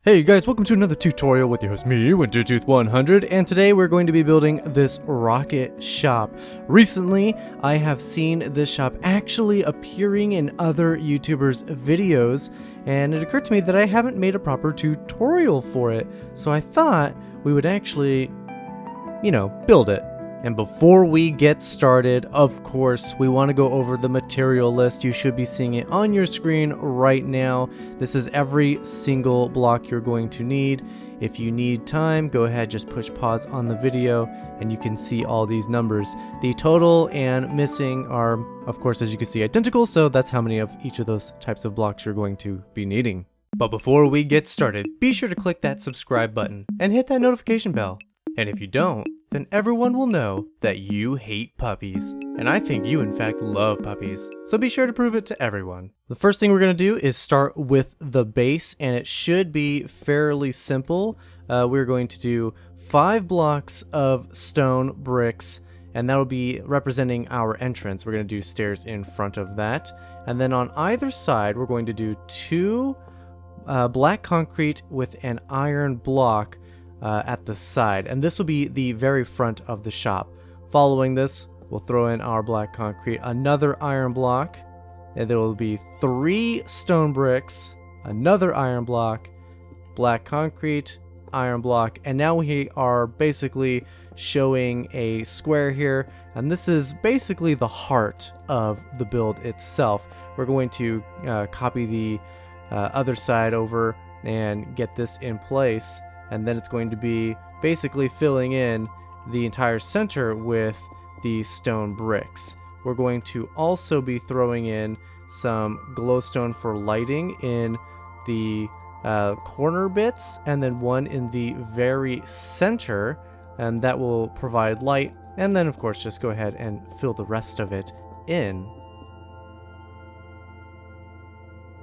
Hey guys, welcome to another tutorial with your host me, WinterTooth100, and today we're going to be building this rocket shop. Recently, I have seen this shop actually appearing in other YouTubers' videos, and it occurred to me that I haven't made a proper tutorial for it, so I thought we would actually, build it. And before we get started, of course, we want to go over the material list. You should be seeing it on your screen right now. This is every single block you're going to need. If you need time, go ahead, just push pause on the video and you can see all these numbers. The total and missing are, of course, as you can see, identical, so that's how many of each of those types of blocks you're going to be needing. But before we get started, be sure to click that subscribe button and hit that notification bell. And if you don't, then everyone will know that you hate puppies. And I think you in fact love puppies. So be sure to prove it to everyone. The first thing we're going to do is start with the base, and it should be fairly simple. We're going to do 5 blocks of stone bricks, and that'll be representing our entrance. We're going to do stairs in front of that. And then on either side, we're going to do 2 black concrete with an iron block at the side, and this will be the very front of the shop. Following this, we'll throw in our black concrete, another iron block, and there will be 3 stone bricks, another iron block, black concrete, iron block, and now we are basically showing a square here, and this is basically the heart of the build itself. We're going to copy the other side over and get this in place. And then it's going to be basically filling in the entire center with the stone bricks. We're going to also be throwing in some glowstone for lighting in the corner bits, and then one in the very center, and that will provide light. And then of course just go ahead and fill the rest of it in.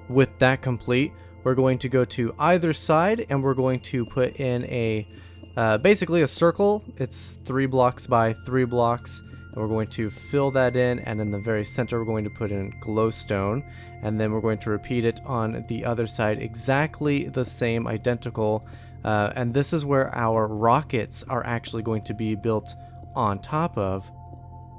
With that complete, we're going to go to either side and we're going to put in a basically a circle. It's 3 blocks by 3 blocks, and we're going to fill that in, and in the very center we're going to put in glowstone, and then we're going to repeat it on the other side, exactly the same, identical, and this is where our rockets are actually going to be built on top of.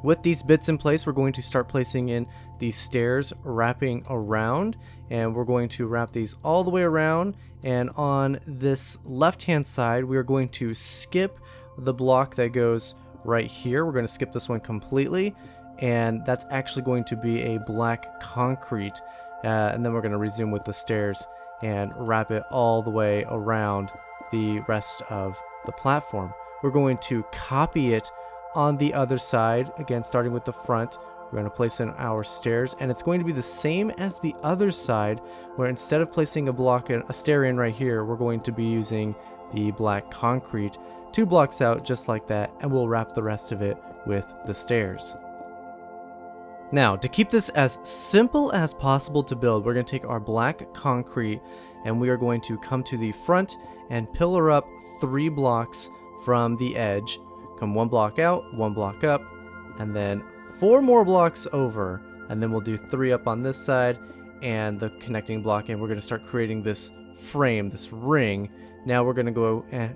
With these bits in place, we're going to start placing in these stairs wrapping around, and we're going to wrap these all the way around. And on this left hand side, we are going to skip the block that goes right here. We're going to skip this one completely, and that's actually going to be a black concrete, and then we're going to resume with the stairs and wrap it all the way around the rest of the platform. We're going to copy it on the other side, again starting with the front. We're going to place in our stairs, and it's going to be the same as the other side, where instead of placing a stair in right here, we're going to be using the black concrete 2 blocks out, just like that, and we'll wrap the rest of it with the stairs. Now, to keep this as simple as possible to build, we're going to take our black concrete and we are going to come to the front and pillar up 3 blocks from the edge. Come 1 block out, 1 block up, and then 4 more blocks over, and then we'll do 3 up on this side and the connecting block, and we're going to start creating this frame, this ring. Now we're going to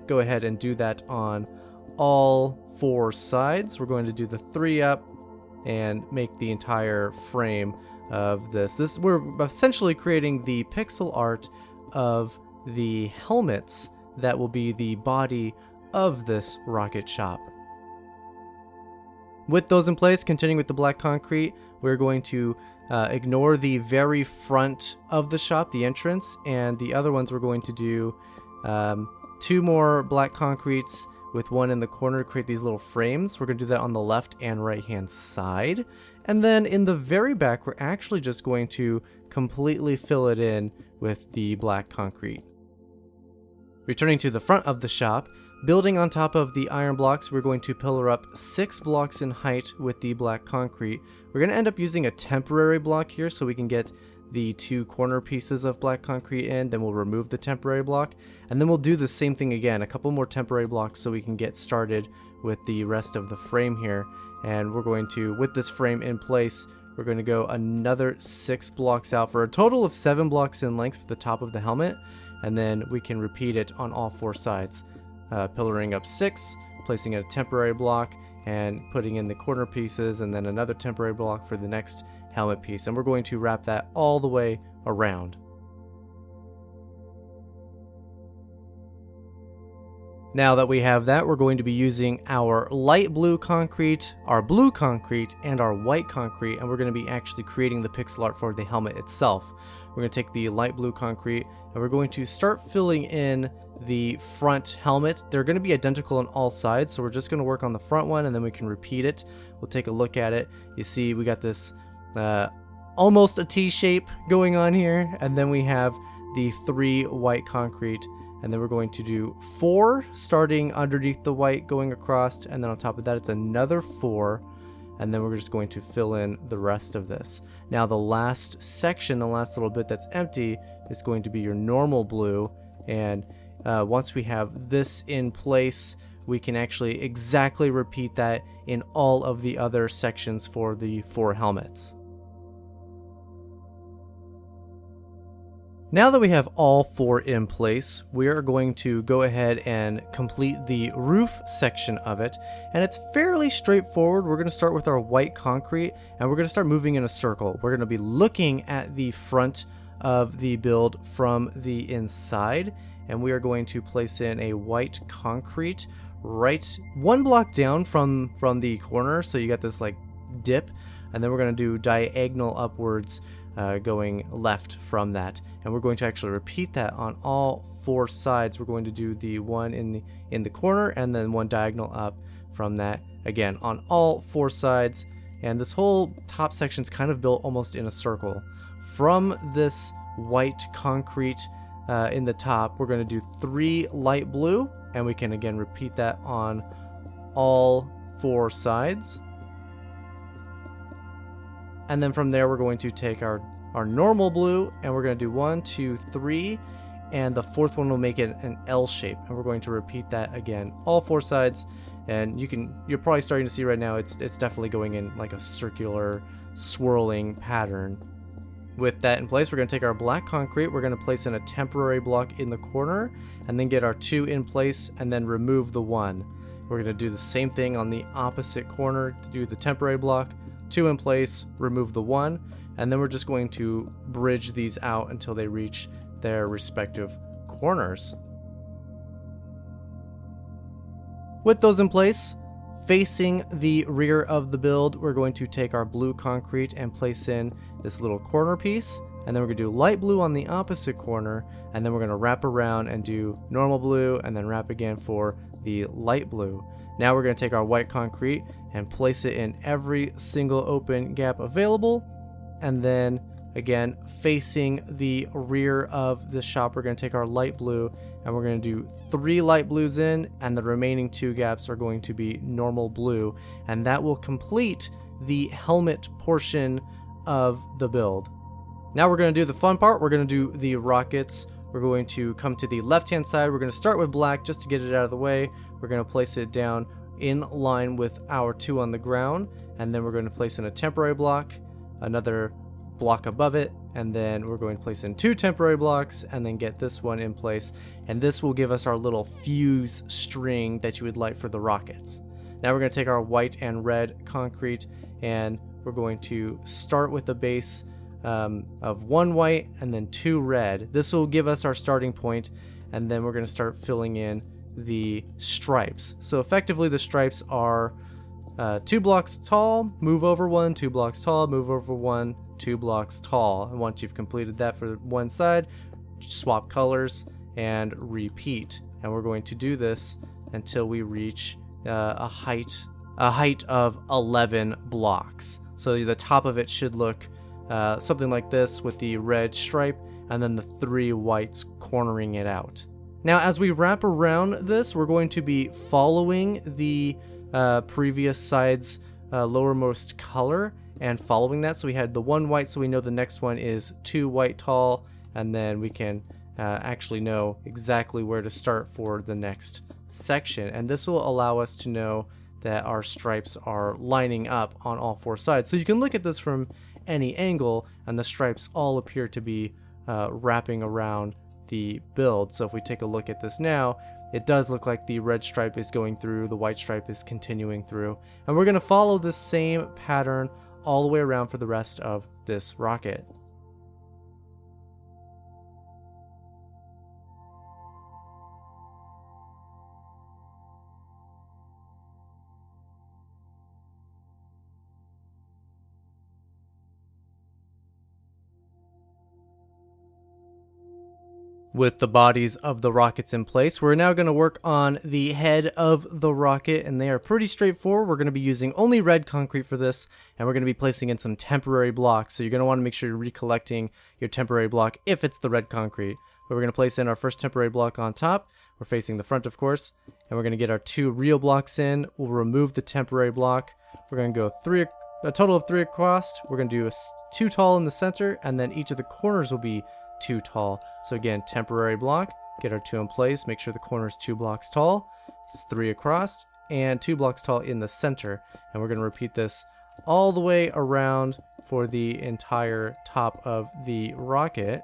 go ahead and do that on all 4 sides. We're going to do the 3 up and make the entire frame of this. We're essentially creating the pixel art of the helmets that will be the body of this rocket shop. With those in place, continuing with the black concrete, we're going to ignore the very front of the shop, the entrance, and the other ones we're going to do 2 more black concretes with 1 in the corner to create these little frames. We're going to do that on the left and right hand side. And then in the very back, we're actually just going to completely fill it in with the black concrete. Returning to the front of the shop, building on top of the iron blocks, we're going to pillar up 6 blocks in height with the black concrete. We're going to end up using a temporary block here so we can get the 2 corner pieces of black concrete in, then we'll remove the temporary block, and then we'll do the same thing again, a couple more temporary blocks so we can get started with the rest of the frame here. And we're going to, with this frame in place, we're going to go another 6 blocks out for a total of 7 blocks in length for the top of the helmet. and then we can repeat it on all 4 sides. Pillaring up 6, placing a temporary block, and putting in the corner pieces, and then another temporary block for the next helmet piece. And we're going to wrap that all the way around. Now that we have that, we're going to be using our light blue concrete, our blue concrete, and our white concrete, and we're going to be actually creating the pixel art for the helmet itself. We're going to take the light blue concrete, and we're going to start filling in the front helmet. They're going to be identical on all sides, so we're just going to work on the front one, and then we can repeat it. We'll take a look at it. You see we got this almost a T shape going on here, and then we have the 3 white concrete. And then we're going to do 4 starting underneath the white going across, and then on top of that it's another 4, and then we're just going to fill in the rest of this. Now the last section, the last little bit that's empty, is going to be your normal blue, and once we have this in place, we can actually exactly repeat that in all of the other sections for the 4 helmets. Now that we have all 4 in place, we are going to go ahead and complete the roof section of it, and it's fairly straightforward. We're going to start with our white concrete, and we're going to start moving in a circle. We're going to be looking at the front of the build from the inside, and we are going to place in a white concrete right 1 block down from the corner, so you got this like dip, and then we're going to do diagonal upwards going left from that, and we're going to actually repeat that on all 4 sides. We're going to do the one in the corner, and then 1 diagonal up from that again on all 4 sides. And this whole top section is kind of built almost in a circle. From this white concrete in the top, we're going to do 3 light blue, and we can again repeat that on all 4 sides. And then from there, we're going to take our normal blue, and we're going to do 1, 2, 3, and the 4th one will make it an L shape, and we're going to repeat that again all 4 sides. And you're probably starting to see right now it's definitely going in like a circular swirling pattern. With that in place, we're going to take our black concrete, we're going to place in a temporary block in the corner, and then get our 2 in place, and then remove the 1. We're going to do the same thing on the opposite corner to do the temporary block, 2 in place, remove the 1, and then we're just going to bridge these out until they reach their respective corners. With those in place, facing the rear of the build, we're going to take our blue concrete and place in this little corner piece, and then we're going to do light blue on the opposite corner, and then we're going to wrap around and do normal blue, and then wrap again for the light blue. Now we're going to take our white concrete and place it in every single open gap available, and then again facing the rear of the shop, we're going to take our light blue and we're going to do 3 light blues in, and the remaining 2 gaps are going to be normal blue, and that will complete the helmet portion of the build. Now we're going to do the fun part. We're going to do the rockets. We're going to come to the left hand side. We're going to start with black just to get it out of the way. We're going to place it down in line with our 2 on the ground, and then we're going to place in a temporary block, another block above it, and then we're going to place in 2 temporary blocks, and then get this one in place, and this will give us our little fuse string that you would light for the rockets. Now we're going to take our white and red concrete, and we're going to start with the base of 1 white and then 2 red. This will give us our starting point, and then we're going to start filling in the stripes. So effectively the stripes are 2 blocks tall, move over 1, 2 blocks tall, move over 1, 2 blocks tall. And once you've completed that for one side, swap colors and repeat. And we're going to do this until we reach a height of 11 blocks. So the top of it should look something like this with the red stripe and then the 3 whites cornering it out. Now as we wrap around this, we're going to be following the previous side's lowermost color and following that. So we had the 1 white, so we know the next one is 2 white tall, and then we can actually know exactly where to start for the next section. And this will allow us to know that our stripes are lining up on all 4 sides. So you can look at this from any angle, and the stripes all appear to be wrapping around the build. So if we take a look at this now, it does look like the red stripe is going through, the white stripe is continuing through, and we're going to follow this same pattern all the way around for the rest of this rocket. With the bodies of the rockets in place, we're now going to work on the head of the rocket, and they are pretty straightforward. We're going to be using only red concrete for this, and we're going to be placing in some temporary blocks. So you're going to want to make sure you're recollecting your temporary block if it's the red concrete. But we're going to place in our first temporary block on top. We're facing the front, of course, and we're going to get our 2 real blocks in. We'll remove the temporary block. We're going to go a total of 3 across. We're going to do 2 tall in the center, and then each of the corners will be 2 tall. So again, temporary block, get our 2 in place, make sure the corner is 2 blocks tall. It's 3 across and 2 blocks tall in the center. And we're going to repeat this all the way around for the entire top of the rocket.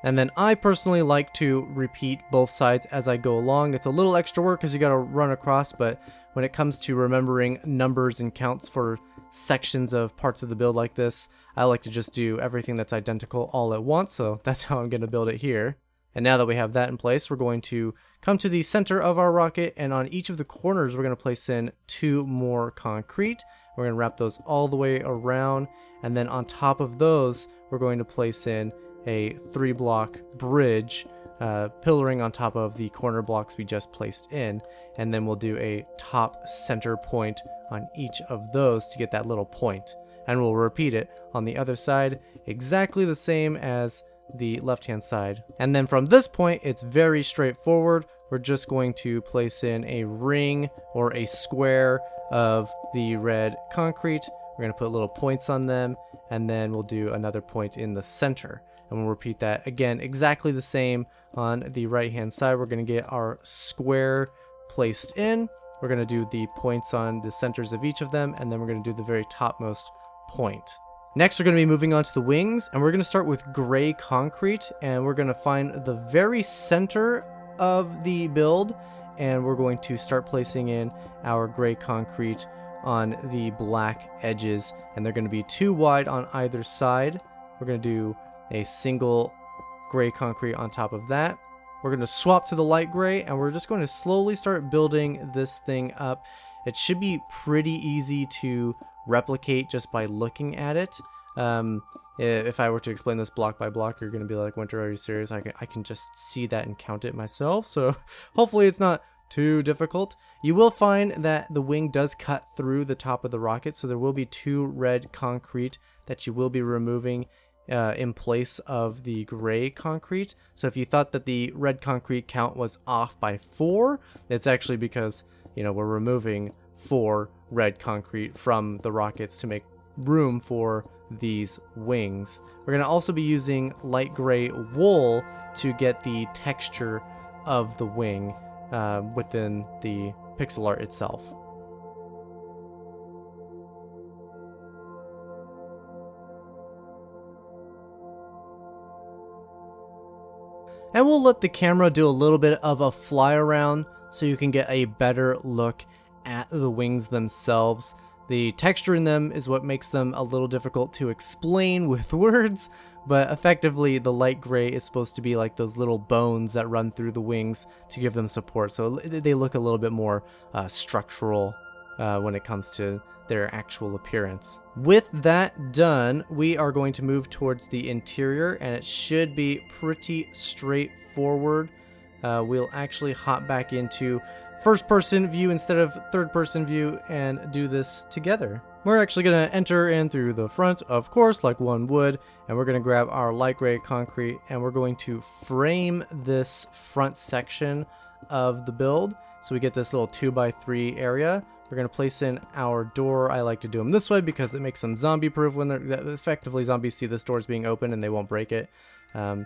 And then I personally like to repeat both sides as I go along. It's a little extra work because you got to run across, but when it comes to remembering numbers and counts for sections of parts of the build like this, I like to just do everything that's identical all at once, so that's how I'm going to build it here. And now that we have that in place, we're going to come to the center of our rocket, and on each of the corners we're going to place in 2 more concrete. We're going to wrap those all the way around, and then on top of those we're going to place in a 3-block bridge, pillaring on top of the corner blocks we just placed in, and then we'll do a top center point on each of those to get that little point. And we'll repeat it on the other side, exactly the same as the left hand side. And then from this point, it's very straightforward. We're just going to place in a ring or a square of the red concrete. We're going to put little points on them, and then we'll do another point in the center. And we'll repeat that again, exactly the same on the right hand side. We're going to get our square placed in. We're going to do the points on the centers of each of them, and then we're going to do the very topmost point. Next, we're going to be moving on to the wings, and we're going to start with gray concrete, and we're going to find the very center of the build, and we're going to start placing in our gray concrete on the black edges, and they're going to be 2 wide on either side. We're going to do a single gray concrete on top of that. We're going to swap to the light gray, and we're just going to slowly start building this thing up. It should be pretty easy to replicate just by looking at it. If I were to explain this block by block, you're going to be like, Winter, are you serious? I can just see that and count it myself, so hopefully it's not too difficult. You will find that the wing does cut through the top of the rocket, so there will be 2 red concrete that you will be removing in place of the gray concrete. So if you thought that the red concrete count was off by 4, it's actually because, you know, we're removing 4 red concrete from the rockets to make room for these wings. We're going to also be using light gray wool to get the texture of the wing within the pixel art itself. And we'll let the camera do a little bit of a fly around so you can get a better look at the wings themselves. The texture in them is what makes them a little difficult to explain with words, but effectively the light gray is supposed to be like those little bones that run through the wings to give them support. So they look a little bit more structural when it comes to their actual appearance. With that done, we are going to move towards the interior, and it should be pretty straightforward. We'll actually hop back into first person view instead of third person view and do this together. We're actually going to enter in through the front, of course, like one would, and we're going to grab our light gray concrete, and we're going to frame this front section of the build so we get this little 2x3 area. We're going to place in our door. I like to do them this way because it makes them zombie proof when they're effectively zombies see this door is being open and they won't break it.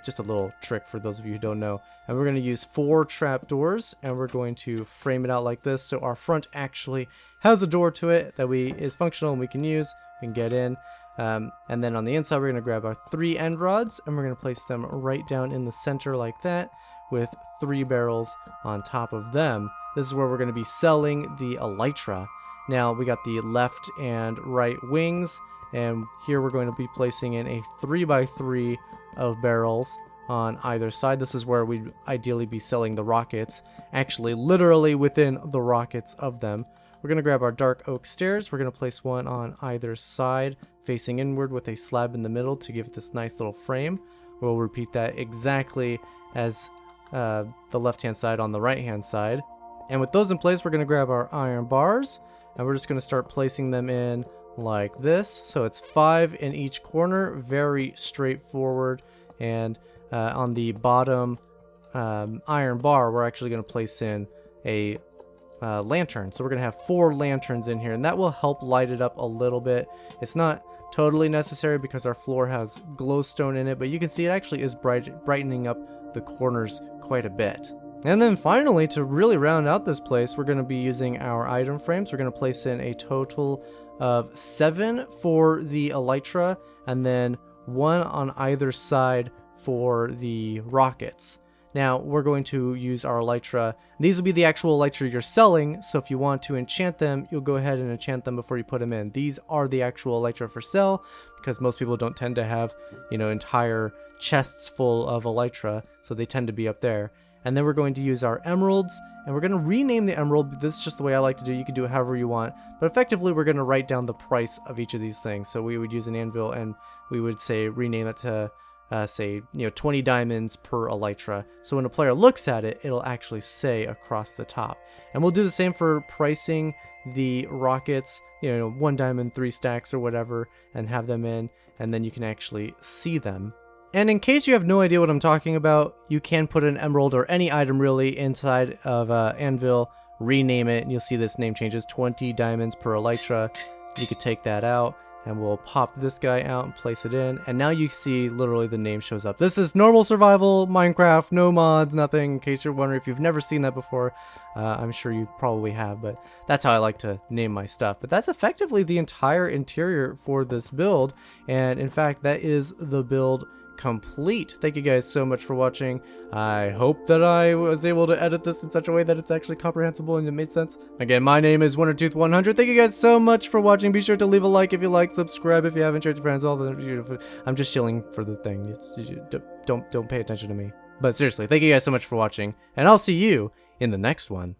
Just a little trick for those of you who don't know. And we're going to use 4 trap doors, and we're going to frame it out like this so our front actually has a door to it that is functional and we can use. We can get in. And then on the inside, we're going to grab our 3 end rods, and we're going to place them right down in the center like that, with 3 barrels on top of them. This is where we're going to be selling the elytra. Now, we got the left and right wings, and here we're going to be placing in a 3x3 of barrels on either side. This is where we'd ideally be selling the rockets, actually literally within the rockets of them. We're going to grab our dark oak stairs. We're going to place one on either side, facing inward with a slab in the middle to give it this nice little frame. We'll repeat that exactly as the left-hand side on the right-hand side. And with those in place, we're going to grab our iron bars, and we're just going to start placing them in like this. So it's 5 in each corner, very straightforward. And on the bottom iron bar, we're actually going to place in a lantern. So we're going to have 4 lanterns in here, and that will help light it up a little bit. It's not totally necessary because our floor has glowstone in it, but you can see it actually is brightening up the corners quite a bit. And then finally, to really round out this place, we're going to be using our item frames. We're going to place in a total of 7 for the elytra, and then 1 on either side for the rockets. Now, we're going to use our elytra. These will be the actual elytra you're selling, so if you want to enchant them, you'll go ahead and enchant them before you put them in. These are the actual elytra for sale, because most people don't tend to have, entire chests full of elytra, so they tend to be up there. And then we're going to use our emeralds, and we're going to rename the emerald. This is just the way I like to do it. You can do it however you want, but effectively we're going to write down the price of each of these things. So we would use an anvil, and we would say rename it to say 20 diamonds per elytra. So when a player looks at it, it'll actually say across the top. And we'll do the same for pricing the rockets, 1 diamond, 3 stacks or whatever, and have them in, and then you can actually see them. And in case you have no idea what I'm talking about, you can put an emerald or any item really inside of anvil, rename it, and you'll see this name changes, 20 diamonds per elytra. You could take that out, and we'll pop this guy out and place it in, and now you see literally the name shows up. This is normal survival Minecraft, no mods, nothing, in case you're wondering if you've never seen that before. I'm sure you probably have, but that's how I like to name my stuff. But that's effectively the entire interior for this build, and in fact that is the build complete. Thank you guys so much for watching. I hope that I was able to edit this in such a way that it's actually comprehensible and it made sense. Again, my name is WonderTooth100. Thank you guys so much for watching. Be sure to leave a like if you like, subscribe if you haven't, share with your friends. All the I'm just chilling for the thing. Don't pay attention to me. But seriously, thank you guys so much for watching, and I'll see you in the next one.